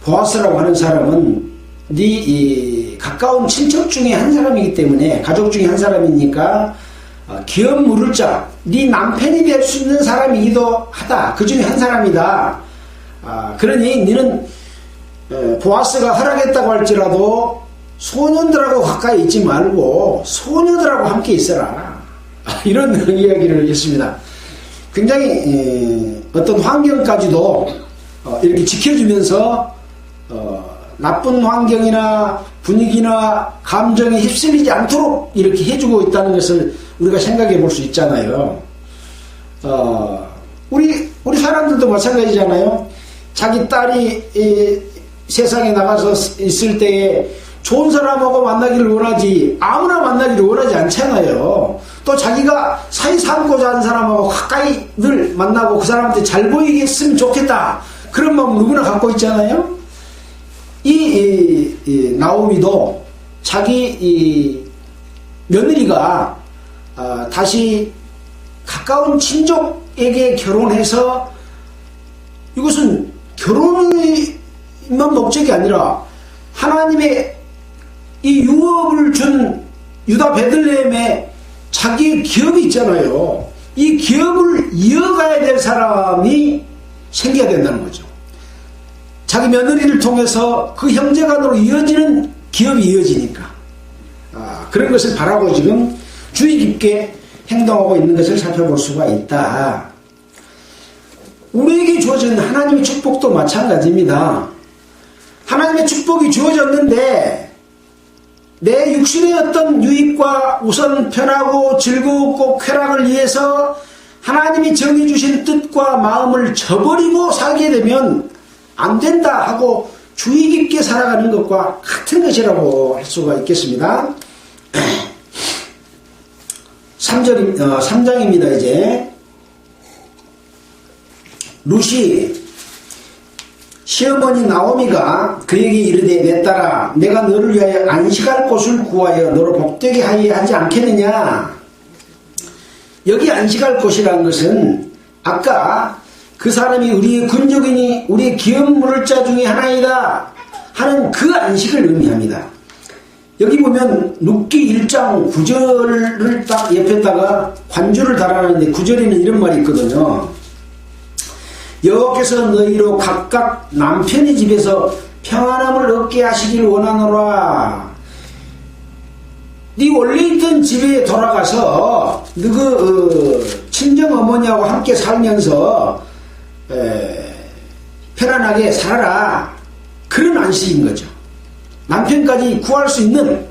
보아스라고 하는 사람은 네 가까운 친척 중에 한 사람이기 때문에 가족 중에 한 사람이니까 기업 물을 자 네 남편이 될 수 있는 사람이기도 하다. 그 중에 한 사람이다. 그러니 너는 보아스가 허락했다고 할지라도 소년들하고 가까이 있지 말고 소녀들하고 함께 있어라. 이런 이야기를 했습니다. 굉장히 어떤 환경까지도 이렇게 지켜주면서 나쁜 환경이나 분위기나 감정에 휩쓸리지 않도록 이렇게 해주고 있다는 것을 우리가 생각해 볼 수 있잖아요. 우리 사람들도 마찬가지잖아요. 자기 딸이 세상에 나가서 있을 때에 좋은 사람하고 만나기를 원하지 아무나 만나기를 원하지 않잖아요. 또 자기가 사이 삼고자 하는 사람하고 가까이 늘 만나고 그 사람한테 잘 보이게 했으면 좋겠다. 그런 마음 누구나 갖고 있잖아요. 이 나오미도 자기 며느리가 다시 가까운 친족에게 결혼해서 이것은 결혼만 목적이 아니라 하나님의 이 유업을 준 유다 베들레헴에 자기의 기업이 있잖아요. 이 기업을 이어가야 될 사람이 생겨야 된다는 거죠. 자기 며느리를 통해서 그 형제간으로 이어지는 기업이 이어지니까 그런 것을 바라고 지금 주의 깊게 행동하고 있는 것을 살펴볼 수가 있다. 우리에게 주어진 하나님의 축복도 마찬가지입니다. 하나님의 축복이 주어졌는데 내 육신의 어떤 유익과 우선 편하고 즐거웠고 쾌락을 위해서 하나님이 정해주신 뜻과 마음을 저버리고 살게 되면 안 된다 하고 주의 깊게 살아가는 것과 같은 것이라고 할 수가 있겠습니다. 3장입니다. 이제 룻이 시어머니 나오미가 그에게 이르되 내 딸아 내가 너를 위하여 안식할 곳을 구하여 너로 복되게 하여 하지 않겠느냐. 여기 안식할 곳이라는 것은 아까 그 사람이 우리의 군족이니 우리의 기업 물을 자 중에 하나이다 하는 그 안식을 의미합니다. 여기 보면 룻기 1장 9절을 딱 옆에다가 관주를 달아놨는데 9절에는 이런 말이 있거든요. 여호와께서 너희로 각각 남편의 집에서 평안함을 얻게 하시길 원하노라. 네 원래 있던 집에 돌아가서 그 친정 어머니하고 함께 살면서 편안하게 살아라. 그런 안식인 거죠. 남편까지 구할 수 있는,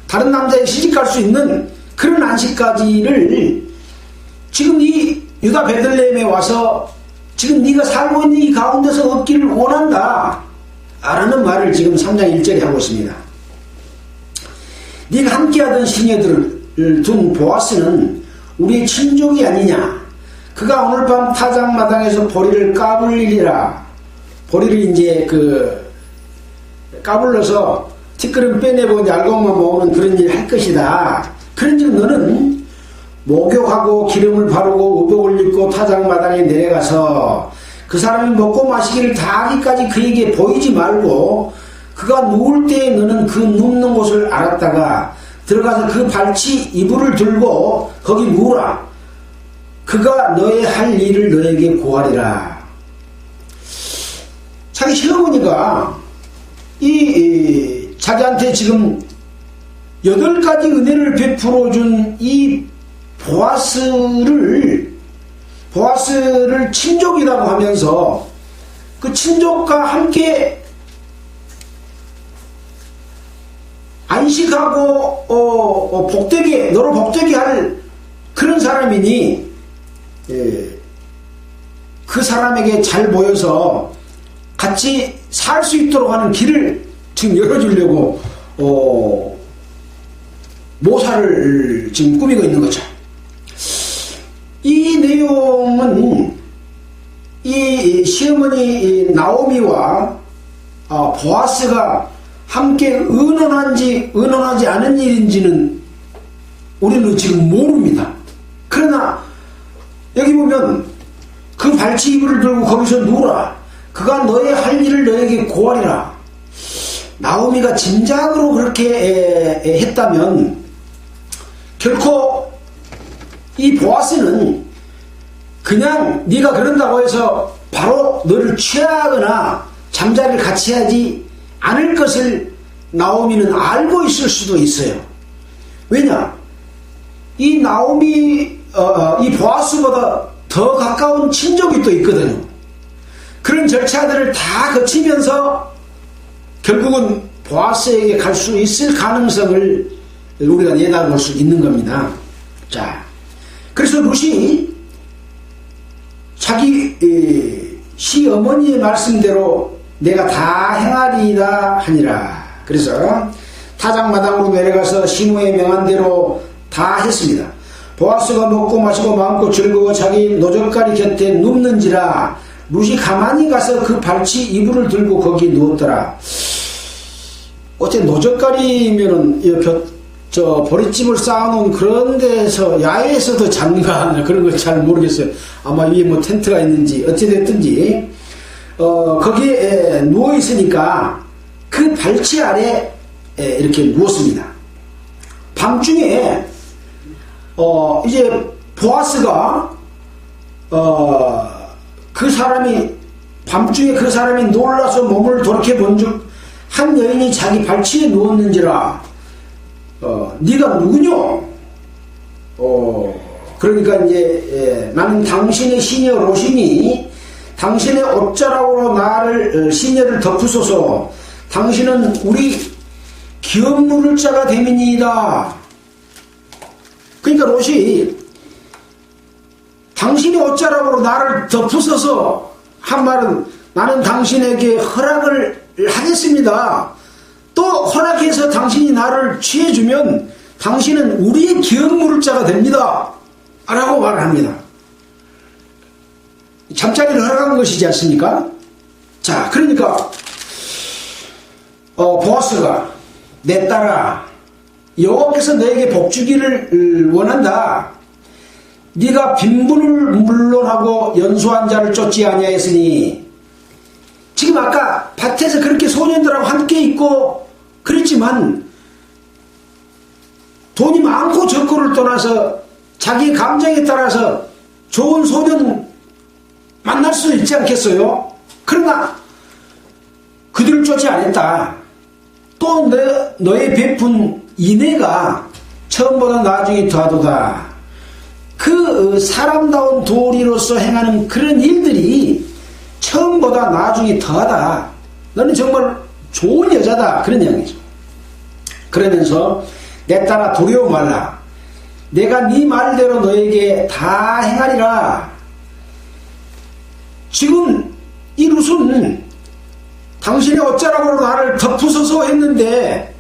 다른 남자에 시집갈 수 있는 그런 안식까지를 지금 이 유다 베들레헴에 와서 지금 네가 살고 있는 이 가운데서 얻기를 원한다 라는 말을 지금 3장 1절에 하고 있습니다. 네가 함께하던 시녀들을 둔 보아스는 우리의 친족이 아니냐. 그가 오늘 밤 타작마당에서 보리를 까불리리라. 보리를 이제 까불러서 티끌은 빼내고 얄공만 모으는 그런 일을 할 것이다. 그런즉 너는 목욕하고 기름을 바르고 의복을 입고 타작마당에 내려가서 그 사람이 먹고 마시기를 다 하기까지 그에게 보이지 말고 그가 누울 때에 너는 그 눕는 곳을 알았다가 들어가서 그 발치 이불을 들고 거기 누우라. 그가 너의 할 일을 너에게 고하리라. 자기 시어머니가 자기한테 지금 8가지 은혜를 베풀어 준 이 보아스를 친족이라고 하면서 그 친족과 함께 안식하고 복되게 너로 복되게 할 그런 사람이니 그 사람에게 잘 보여서 같이 살 수 있도록 하는 길을 지금 열어주려고 모사를 지금 꾸미고 있는 거죠. 이 내용은 이 시어머니 나오미와 보아스가 함께 의논하지 않은 일인지는 우리는 지금 모릅니다. 그러나 여기 보면 그 발치 이불을 들고 거기서 누우라. 그가 너의 할 일을 너에게 고하리라. 나오미가 진작으로 그렇게 했다면 결코 이 보아스는 그냥 네가 그런다고 해서 바로 너를 취하거나 잠자리를 같이 하지 않을 것을 나오미는 알고 있을 수도 있어요. 왜냐? 이 나오미 이 보아스보다 더 가까운 친족이 또 있거든요. 그런 절차들을 다 거치면서 결국은 보아스에게 갈 수 있을 가능성을 우리가 내다볼 수 있는 겁니다. 자, 그래서 룻이 자기 시어머니의 말씀대로 내가 다 행하리이다 하니라. 그래서 타작마당으로 내려가서 시므의 명한 대로 다 했습니다. 보아스가 먹고 마시고 마음껏 즐거워 자기 노젓가리 곁에 눕는지라. 룻이 가만히 가서 그 발치 이불을 들고 거기 누웠더라. 어째 노젓가리면은 보릿집을 쌓아놓은 그런 데서 야외에서도 잔가 그런 걸 잘 모르겠어요. 아마 위에 뭐 텐트가 있는지 어찌됐든지 거기에 누워 있으니까 그 발치 아래 이렇게 누웠습니다. 밤중에 이제 보아스가 그 사람이 밤중에 그 사람이 놀라서 몸을 돌이켜 본즉 한 여인이 자기 발치에 누웠는지라. 네가 누구뇨? 그러니까 이제 나는 당신의 시녀 롯이니 당신의 옷자락으로 나를 시녀를 덮으소서. 당신은 우리 기업 물을 자가 됨이니이다. 그러니까 롯이 당신의 옷자락으로 나를 덮으소서 한 말은 나는 당신에게 허락을 하겠습니다. 또 허락해서 당신이 나를 취해주면 당신은 우리의 기업 물을 자가 됩니다. 라고 말을 합니다. 잠자리를 허락한 것이지 않습니까? 자, 그러니까 보아스가 내 딸아, 여호와께서 너에게 복주기를 원한다. 네가 빈부를 물론하고 연소한 자를 쫓지 아니하였으니, 지금 아까 밭에서 그렇게 소년들하고 함께 있고 그랬지만 돈이 많고 적고를 떠나서 자기 감정에 따라서 좋은 소년 만날 수 있지 않겠어요? 그러나 그들을 쫓지 않았다. 또 너의 베푼 인애가 처음보다 나중에 더하도다. 그 사람다운 도리로서 행하는 그런 일들이 처음보다 나중에 더하다. 너는 정말 좋은 여자다. 그런 이야기죠. 그러면서 내 딸아 두려워 말라. 내가 네 말대로 너에게 다 행하리라. 지금 이 룻은 당신의 옷자락으로 나를 덮으소서 했는데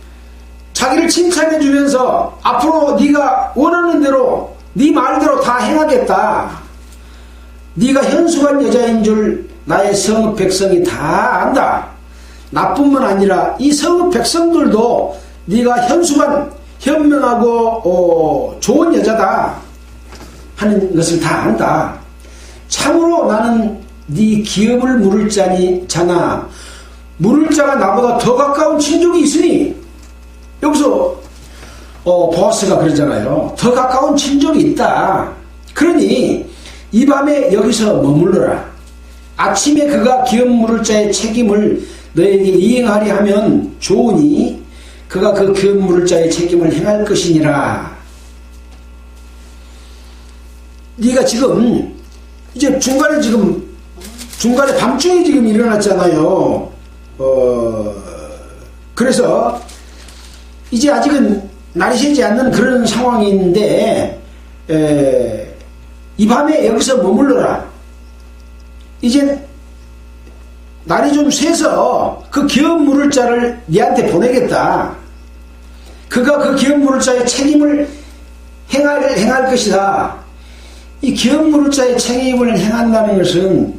자기를 칭찬해 주면서 앞으로 네가 원하는 대로 네 말대로 다 행하겠다. 네가 현숙한 여자인 줄 나의 성읍 백성이 다 안다. 나뿐만 아니라 이 성읍 백성들도 네가 현숙한 현명하고 좋은 여자다 하는 것을 다 안다. 참으로 나는 네 기업을 물을 자나 물을 자가 나보다 더 가까운 친족이 있으니, 여기서 보아스가 그러잖아요. 더 가까운 친족이 있다. 그러니 이 밤에 여기서 머물러라. 아침에 그가 기업 물을 자의 책임을 너에게 이행하리 하면 좋으니 그가 그 기업 물을 자의 책임을 행할 것이니라. 네가 지금 이제 중간에 밤중에 지금 일어났잖아요. 그래서 이제 아직은 날이 새지 않는 그런 상황인데 이 밤에 여기서 머물러라. 이제 날이 좀 새서 그 기업 물을 자를 네한테 보내겠다. 그가 그 기업 물을 자의 책임을 행할 것이다. 이 기업 물을 자의 책임을 행한다는 것은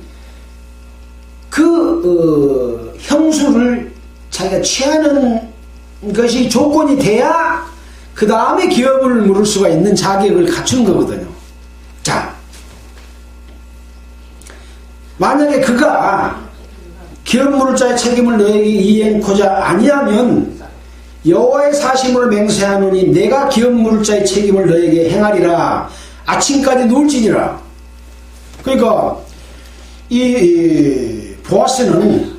그 형수를 자기가 취하는 것이 조건이 돼야 그 다음에 기업을 물을 수가 있는 자격을 갖춘 거거든요. 자, 만약에 그가 기업 물을 자의 책임을 너에게 이행코자 아니하면 여호와의 사심으로 맹세하노니 내가 기업 물을 자의 책임을 너에게 행하리라. 아침까지 누울지니라. 그러니까 이 보아스는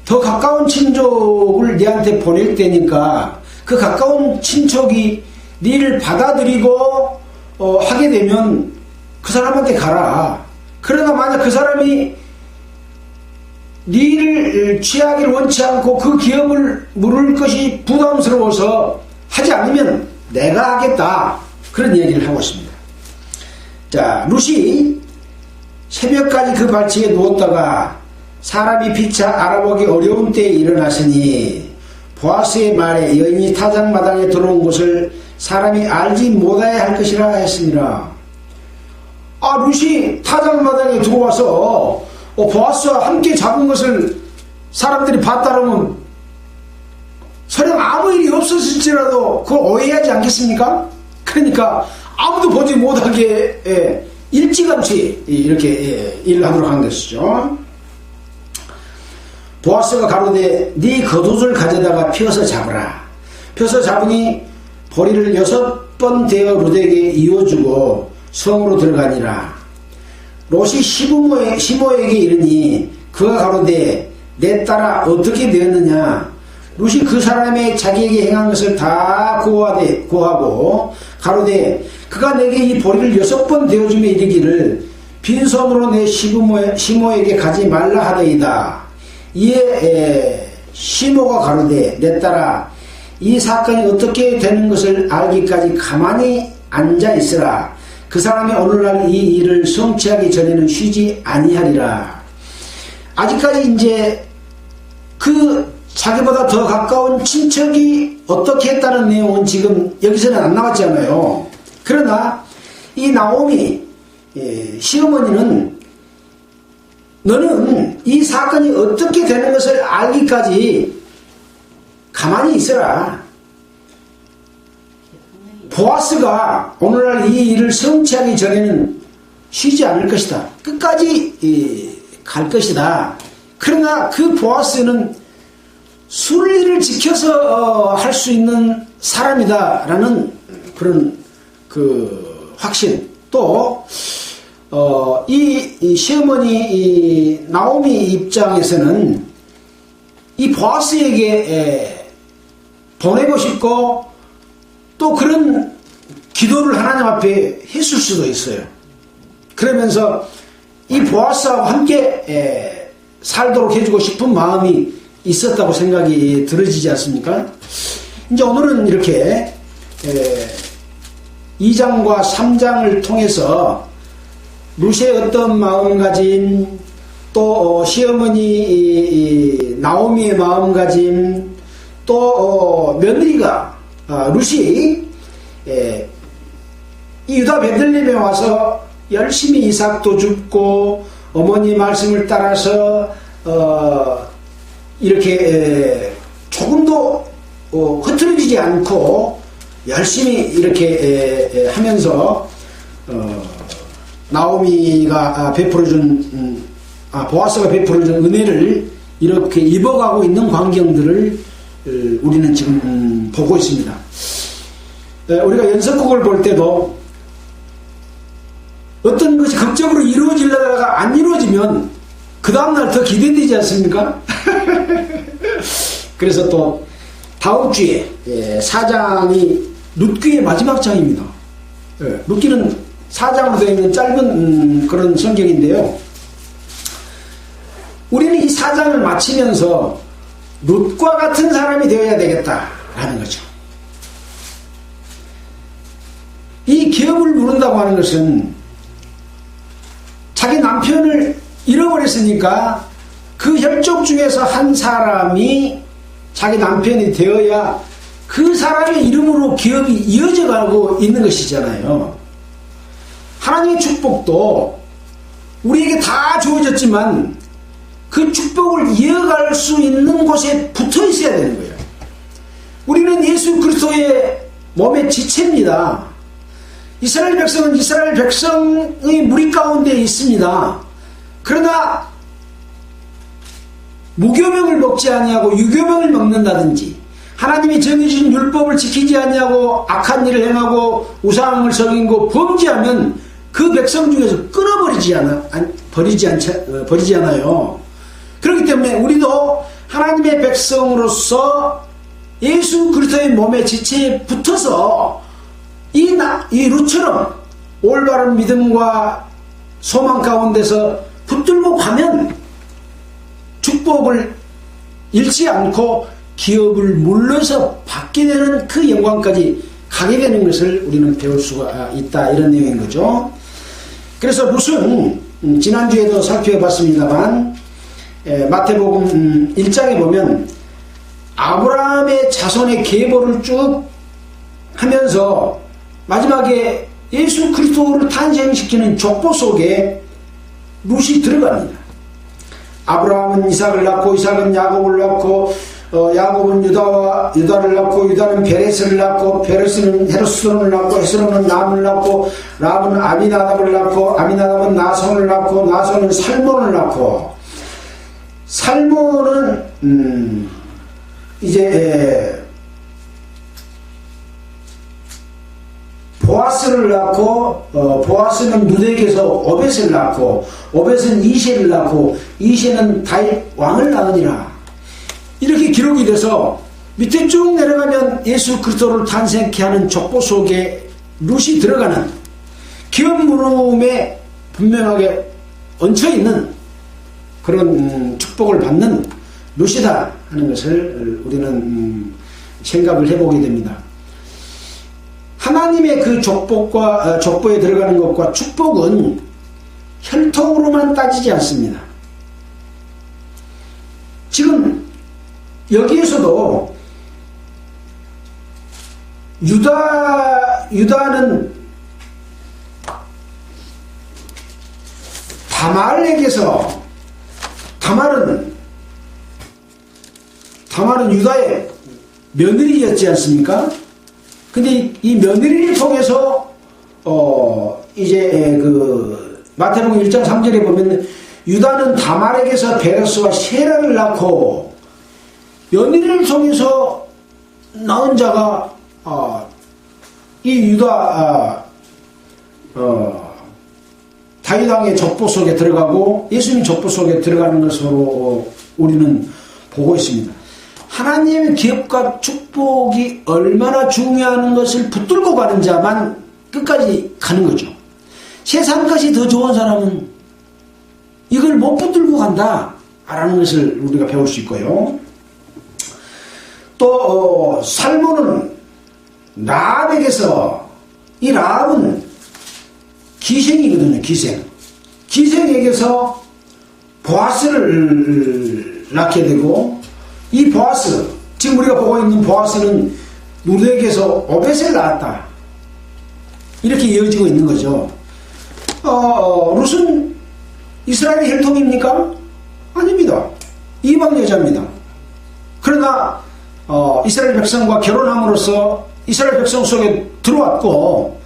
더 가까운 친족을 네한테 보낼 때니까 그 가까운 친척이 네를 받아들이고 하게 되면 그 사람한테 가라. 그러나 만약 그 사람이 네를 취하기를 원치 않고 그 기업을 물을 것이 부담스러워서 하지 않으면 내가 하겠다. 그런 얘기를 하고 있습니다. 자, 룻이 새벽까지 그 발치에 누웠다가 사람이 피차 알아보기 어려운 때에 일어났으니 보아스의 말에 여인이 타작마당에 들어온 것을 사람이 알지 못하야 할 것이라 했습니다. 룻이 타작마당에 들어와서 보아스와 함께 잡은 것을 사람들이 봤다면 설령 아무 일이 없었을지라도 그걸 오해하지 않겠습니까? 그러니까 아무도 보지 못하게 일찌감치 이렇게 일을 하도록 한 것이죠. 보아스가 가로되 네 겉옷을 가져다가 펴서 잡으라. 펴서 잡으니 보리를 6번 대어 룻에게 이어주고 성으로 들어가니라. 롯이 시모에게 이르니 그가 가로되 내 딸아 어떻게 되었느냐. 룻이 그 사람의 자기에게 행한 것을 다 고하고 가로되 그가 내게 이 보리를 6번 대어주며 이르기를 빈손으로 내 시모에게 가지 말라 하더이다. 이에 시모가 가로되 내 딸아 이 사건이 어떻게 되는 것을 알기까지 가만히 앉아 있으라. 그 사람이 오늘날 이 일을 성취하기 전에는 쉬지 아니하리라. 아직까지 이제 그 자기보다 더 가까운 친척이 어떻게 했다는 내용은 지금 여기서는 안 나왔잖아요. 그러나 이 나오미 시어머니는 너는 이 사건이 어떻게 되는 것을 알기까지 가만히 있어라. 보아스가 오늘날 이 일을 성취하기 전에는 쉬지 않을 것이다. 끝까지 갈 것이다. 그러나 그 보아스는 순리를 지켜서 할 수 있는 사람이다라는 그런 그 확신. 또 이 시어머니 이 나오미 입장에서는 이 보아스에게 보내고 싶고 또 그런 기도를 하나님 앞에 했을 수도 있어요. 그러면서 이 보아스하고 함께 살도록 해주고 싶은 마음이 있었다고 생각이 들어지지 않습니까? 이제 오늘은 이렇게 2장과 3장을 통해서 루시의 어떤 마음가짐, 또 시어머니 나오미의 마음가짐, 또 며느리가 루시 이 유다 베들레헴에 와서 열심히 이삭도 줍고 어머니 말씀을 따라서 이렇게 조금도 흐트러지지 않고 열심히 이렇게 하면서 나오미가 베풀어준 보아스가 베풀어준 은혜를 이렇게 입어가고 있는 광경들을 우리는 지금 보고 있습니다. 우리가 연속극을 볼 때도 어떤 것이 극적으로 이루어지려다가 안 이루어지면 그 다음날 더 기대되지 않습니까? 그래서 또 다음 주에 4장이 룻기의 마지막 장입니다. 룻기는 4장으로 되어 있는 짧은 그런 성경인데요. 우리는 이 4장을 마치면서 룻과 같은 사람이 되어야 되겠다라는 거죠. 이 기업을 누른다고 하는 것은 자기 남편을 잃어버렸으니까 그 혈족 중에서 한 사람이 자기 남편이 되어야 그 사람의 이름으로 기업이 이어져 가고 있는 것이잖아요. 하나님의 축복도 우리에게 다 주어졌지만 그 축복을 이어갈 수 있는 곳에 붙어 있어야 되는 거예요. 우리는 예수 그리스도의 몸의 지체입니다. 이스라엘 백성은 이스라엘 백성의 무리 가운데 있습니다. 그러나 무교병을 먹지 아니하고 유교병을 먹는다든지 하나님이 정해주신 율법을 지키지 아니하고 악한 일을 행하고 우상을 섬기고 범죄하면 그 백성 중에서 끊어버리지 않아요. 그렇기 때문에 우리도 하나님의 백성으로서 예수 그리스도의 몸의 지체에 붙어서 이 룻처럼 올바른 믿음과 소망 가운데서 붙들고 가면 축복을 잃지 않고 기업을 물러서 받게 되는 그 영광까지 가게 되는 것을 우리는 배울 수가 있다, 이런 내용인 거죠. 그래서 룻은 지난주에도 살펴봤습니다만 마태복음 1장에 보면 아브라함의 자손의 계보를 쭉 하면서 마지막에 예수 그리스도를 탄생시키는 족보 속에 룻이 들어갑니다. 아브라함은 이삭을 낳고 이삭은 야곱을 낳고 야곱은 유다를 낳고 유다는 베레스를 낳고 베레스는 헤스론을 낳고 헤스론은 람을 낳고 람은 아미나답을 낳고 아미나답은 나손을 낳고 나손은 살몬을 낳고 살몬은 이제 보아스를 낳고 보아스는 룻에게서 오벳을 낳고 오벳은 이새를 낳고 이새는 다윗 왕을 낳으니라. 이렇게 기록이 돼서 밑에 쭉 내려가면 예수 그리스도를 탄생케 하는 족보 속에 룻이 들어가는 기업 물음의 분명하게 얹혀있는 그런 축복을 받는 룻이다 하는 것을 우리는 생각을 해보게 됩니다. 하나님의 그 족보에 들어가는 것과 축복은 혈통으로만 따지지 않습니다. 지금 여기에서도 유다는 다말에게서 다말은 유다의 며느리였지 않습니까? 근데 이 며느리를 통해서 이제 그 마태복음 1장 3절에 보면 유다는 다말에게서 베레스와 세라를 낳고 며느리를 통해서 낳은 자가 이 유다 다윗 왕의 족보 속에 들어가고 예수님 족보 속에 들어가는 것으로 우리는 보고 있습니다. 하나님의 기업과 축복이 얼마나 중요한 것을 붙들고 가는 자만 끝까지 가는 거죠. 세상까지 더 좋은 사람은 이걸 못 붙들고 간다라는 것을 우리가 배울 수 있고요. 또 살몬은 라합에게서, 이 라합은 기생이거든요. 기생에게서 보아스를 낳게 되고, 이 보아스, 지금 우리가 보고 있는 보아스는 룻에게서 오벳을 낳았다, 이렇게 이어지고 있는 거죠. 룻은 이스라엘의 혈통입니까? 아닙니다. 이방 여자입니다. 그러나 이스라엘 백성과 결혼함으로써 이스라엘 백성 속에 들어왔고,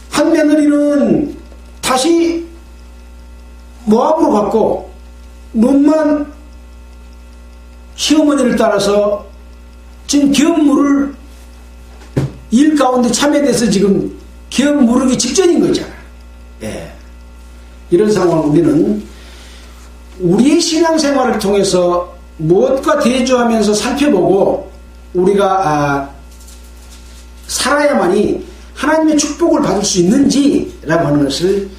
한 며느리는 다시 모압으로 갔고, 룻만 시어머니를 따라서 지금 기업 물을 일 가운데 참여돼서 지금 기업 무르기 직전인 거잖아요. 예. 이런 상황을 우리는 우리의 신앙생활을 통해서 무엇과 대조하면서 살펴보고 우리가 살아야만이 하나님의 축복을 받을 수 있는지라고 하는 것을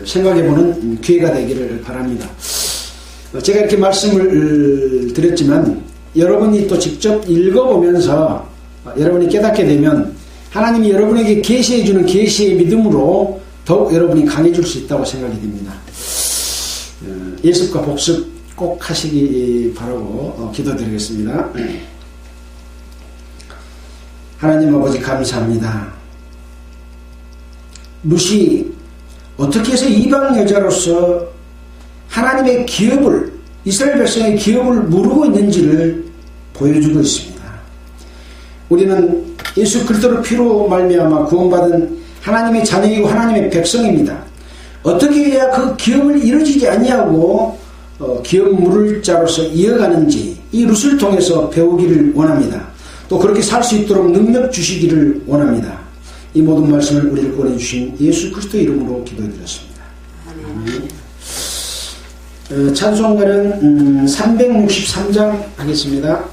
생각해보는 기회가 되기를 바랍니다. 제가 이렇게 말씀을 드렸지만 여러분이 또 직접 읽어보면서 여러분이 깨닫게 되면 하나님이 여러분에게 계시해주는 계시의 믿음으로 더욱 여러분이 강해질 수 있다고 생각이 됩니다. 예습과 복습 꼭 하시기 바라고 기도드리겠습니다. 하나님 아버지 감사합니다. 룻이 어떻게 해서 이방 여자로서 하나님의 기업을, 이스라엘 백성의 기업을 무르고 있는지를 보여주고 있습니다. 우리는 예수 그리스도의 피로 말미암아 구원받은 하나님의 자녀이고 하나님의 백성입니다. 어떻게 해야 그 기업을 이루어지지 아니하고 기업 물을 자로서 이어가는지 이 룻을 통해서 배우기를 원합니다. 또 그렇게 살 수 있도록 능력 주시기를 원합니다. 이 모든 말씀을 우리를 보내주신 예수 그리스도 이름으로 기도드렸습니다. 찬송가는 363장 하겠습니다.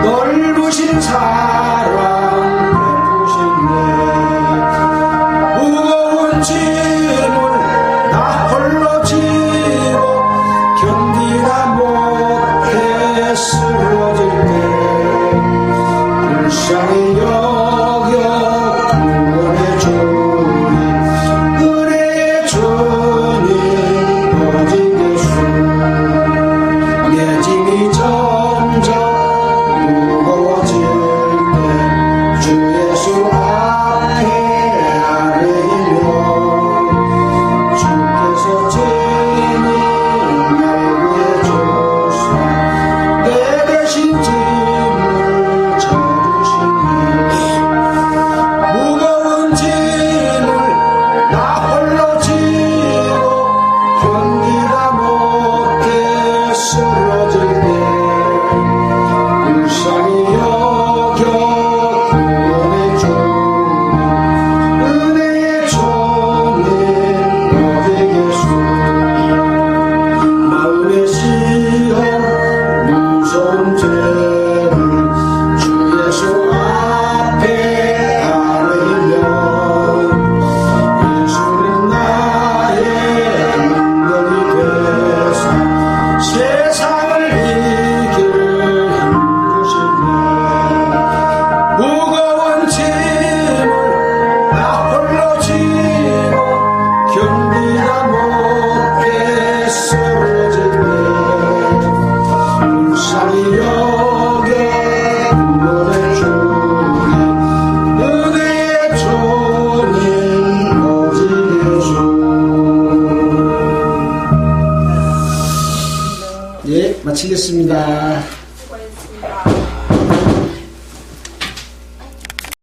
넓으신 사랑 쓰러질 때 불쌍히 여겨 구원해 주니 은혜의 주님 오직 예수 내 짐이 점점 무거워질 때 주 예수 앞에 아뢰이며 주께서 죄인을 날 구해 주사 내 대신 짐을 져주시니 무거운 짐을 나 홀로 지고 견디다 못해 쓰러질 때 불쌍히 여겨 구원해 주니 은혜의 주님 오직 예수 마음의 시험 무서운 죄를 주 예수 앞에 아뢰며 예수는 나의 능력이 되사 세상을 이길 힘주시네 무거운 짐을 나 홀로 지고 견디다 못해 쓰러질 때 불쌍히 여겨 구원해 주니 은혜의 주님 오직 예수. 예, 마치겠습니다. 수고했습니다.